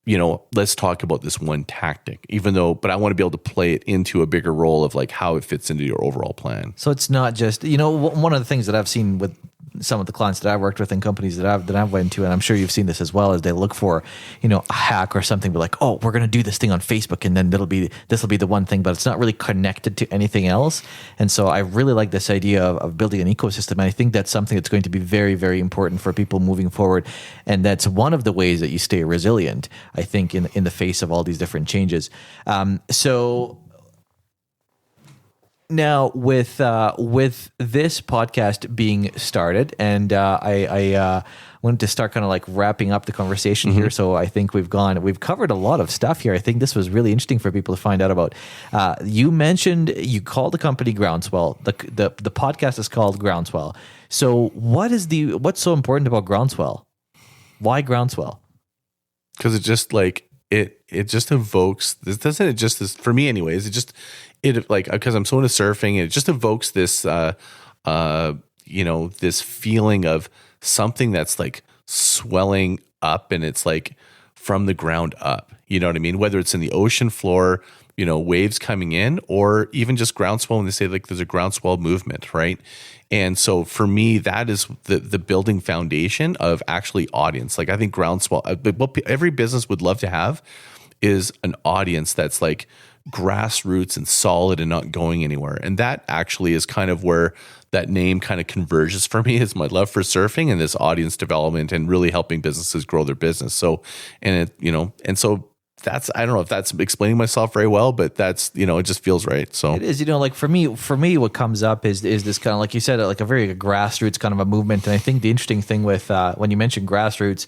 let's talk about this one tactic, but I want to be able to play it into a bigger role of like how it fits into your overall plan. So it's not just, one of the things that I've seen with some of the clients that I've worked with in companies that I've went to, and I'm sure you've seen this as well, is they look for, a hack or something, but like, oh, we're going to do this thing on Facebook, and then this will be the one thing, but it's not really connected to anything else. And so I really like this idea of building an ecosystem. And I think that's something that's going to be very, very important for people moving forward. And that's one of the ways that you stay resilient, I think, in the face of all these different changes. So now with this podcast being started, and I wanted to start kind of like wrapping up the conversation here. So I think we've covered a lot of stuff here. I think this was really interesting for people to find out about. You mentioned you called the company Groundswell. The podcast is called Groundswell. So what's so important about Groundswell? Why Groundswell? Because it just like it just evokes this, doesn't it? Just this, for me anyways, because I'm so into surfing, and it just evokes this this feeling of something that's like swelling up, and it's like from the ground up, you know what I mean? Whether it's in the ocean floor, waves coming in, or even just groundswell, when they say like there's a groundswell movement, right? And so for me, that is the building foundation of actually audience. Like I think groundswell, what every business would love to have is an audience that's like grassroots and solid and not going anywhere. And that actually is kind of where that name kind of converges for me, is my love for surfing and this audience development and really helping businesses grow their business. So, and that's, I don't know if that's explaining myself very well, but that's, it just feels right. So it is, like for me, what comes up is this kind of, like you said, like a very grassroots kind of a movement. And I think the interesting thing with, when you mention grassroots,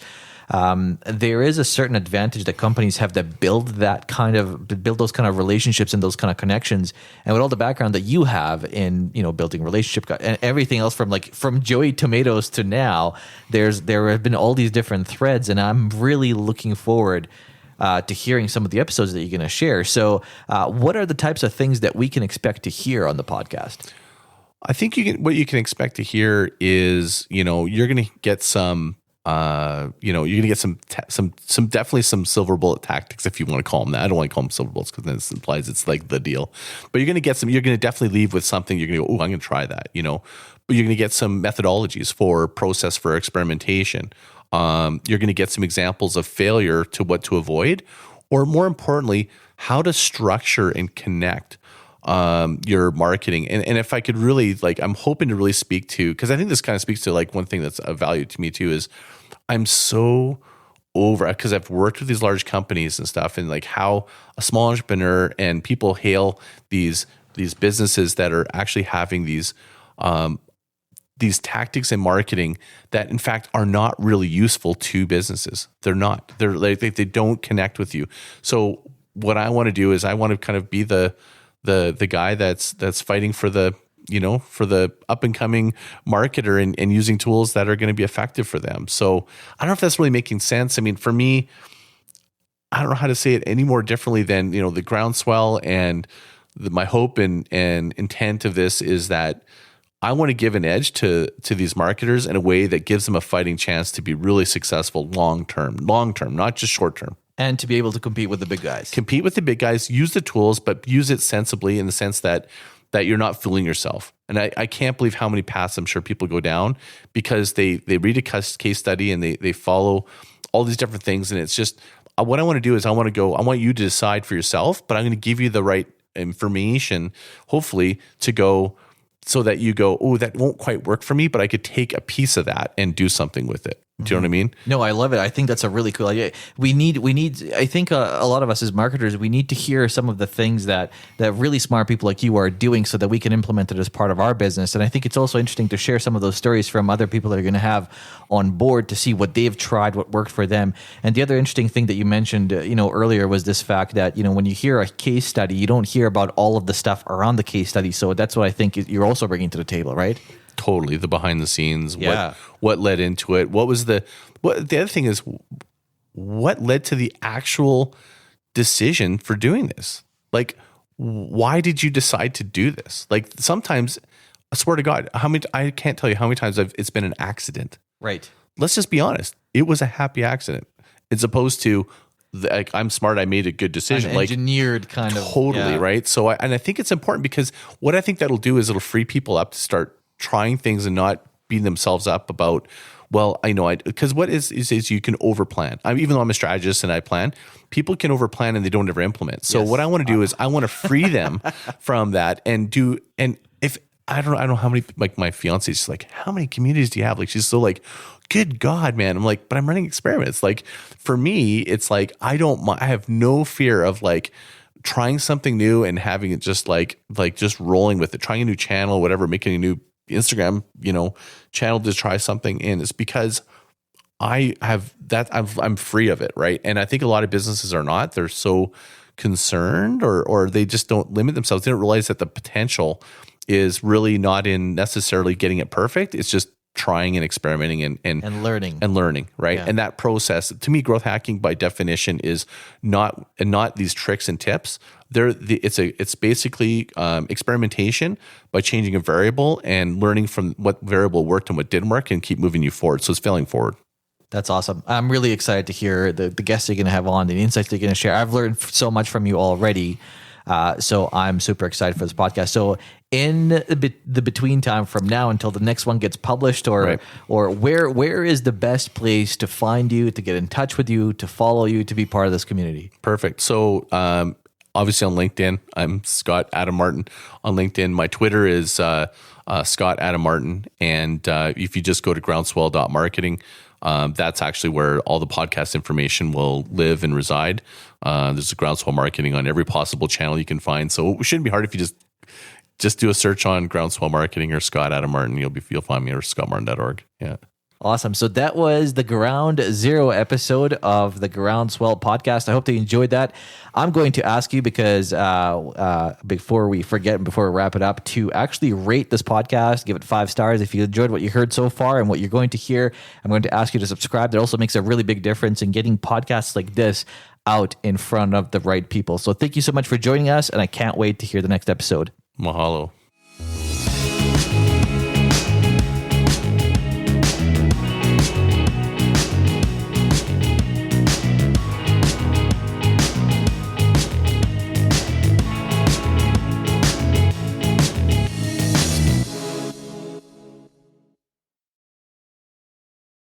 there is a certain advantage that companies have to build those kind of relationships and those kind of connections. And with all the background that you have in, building relationship and everything else from Joey Tomatoes to now, there have been all these different threads, and I'm really looking forward to hearing some of the episodes that you're going to share. So what are the types of things that we can expect to hear on the podcast? I think what you can expect to hear is, you're going to get some, you're going to get some definitely some silver bullet tactics, if you want to call them that. I don't want to call them silver bullets because then it implies it's like the deal. But you're going to definitely leave with something. You're going to go, oh, I'm going to try that, But you're going to get some methodologies for experimentation. You're going to get some examples of failure to what to avoid, or more importantly, how to structure and connect your marketing. And if I could really, I'm hoping to really speak to, because I think this kind of speaks to one thing that's of value to me too, is I'm so over, because I've worked with these large companies and stuff, and how a small entrepreneur and people hail these businesses that are actually having these tactics in marketing that in fact are not really useful to businesses. They're not. They don't connect with you. So what I want to do is I want to kind of be the guy that's fighting for the up and coming marketer and using tools that are going to be effective for them. So I don't know if that's really making sense. I mean, for me, I don't know how to say it any more differently than, the Groundswell, and my hope and intent of this is that I want to give an edge to these marketers in a way that gives them a fighting chance to be really successful long-term, not just short-term. And to be able to compete with the big guys. Compete with the big guys, use the tools, but use it sensibly in the sense that you're not fooling yourself. And I can't believe how many paths I'm sure people go down because they read a case study and they follow all these different things. And it's just, what I want to do is I want you to decide for yourself, but I'm going to give you the right information, hopefully, to go so that you go, oh, that won't quite work for me, but I could take a piece of that and do something with it. Do you know what I mean? No, I love it. I think that's a really cool idea. We need. I think a lot of us as marketers, we need to hear some of the things that really smart people like you are doing, so that we can implement it as part of our business. And I think it's also interesting to share some of those stories from other people that are going to have on board to see what they've tried, what worked for them. And the other interesting thing that you mentioned, earlier was this fact that when you hear a case study, you don't hear about all of the stuff around the case study. So that's what I think you're also bringing to the table, right? Totally, the behind the scenes, what led into it, the other thing is what led to the actual decision for doing this. Why did you decide to do this? Sometimes, I swear to God, I can't tell you how many times it's been an accident. Right. Let's just be honest. It was a happy accident, as opposed to like I'm smart, I made a good decision. An engineered kind of. Totally, right? So I think it's important because what I think that'll do is it'll free people up to start trying things and not beating themselves up about, well, I know because what is you can overplan. Even though I'm a strategist and I plan, people can overplan and they don't ever implement. So what I want to do is I want to free them from that and if I don't know how many, like my fiance is like, how many communities do you have? Like she's so like, good God, man. I'm like, but I'm running experiments. Like for me, it's like, I have no fear of like trying something new and having it just like just rolling with it, trying a new channel, whatever, making a new Instagram, channel to try something in. It's because I have that I'm free of it. Right. And I think a lot of businesses are not, they're so concerned or they just don't limit themselves. They don't realize that the potential is really not in necessarily getting it perfect. It's just trying and experimenting and learning. Right. Yeah. And that process, to me, growth hacking by definition is not these tricks and tips. It's basically experimentation by changing a variable and learning from what variable worked and what didn't work and keep moving you forward. So it's failing forward. That's awesome. I'm really excited to hear the guests you're going to have on, the insights you're going to share. I've learned so much from you already. So I'm super excited for this podcast. So in the between time from now until the next one gets published or where is the best place to find you, to get in touch with you, to follow you, to be part of this community? Perfect. So, obviously on LinkedIn, I'm Scott Adam Martin on LinkedIn. My Twitter is Scott Adam Martin. And if you just go to groundswell.marketing, that's actually where all the podcast information will live and reside. There's a Groundswell Marketing on every possible channel you can find. So it shouldn't be hard if you just do a search on Groundswell Marketing or Scott Adam Martin. You'll find me, or scottmartin.org. Yeah. Awesome. So that was the Ground Zero episode of the Groundswell podcast. I hope that you enjoyed that. I'm going to ask you, because before we forget and before we wrap it up, to actually rate this podcast, give it 5 stars. If you enjoyed what you heard so far and what you're going to hear, I'm going to ask you to subscribe. That also makes a really big difference in getting podcasts like this out in front of the right people. So thank you so much for joining us, and I can't wait to hear the next episode. Mahalo.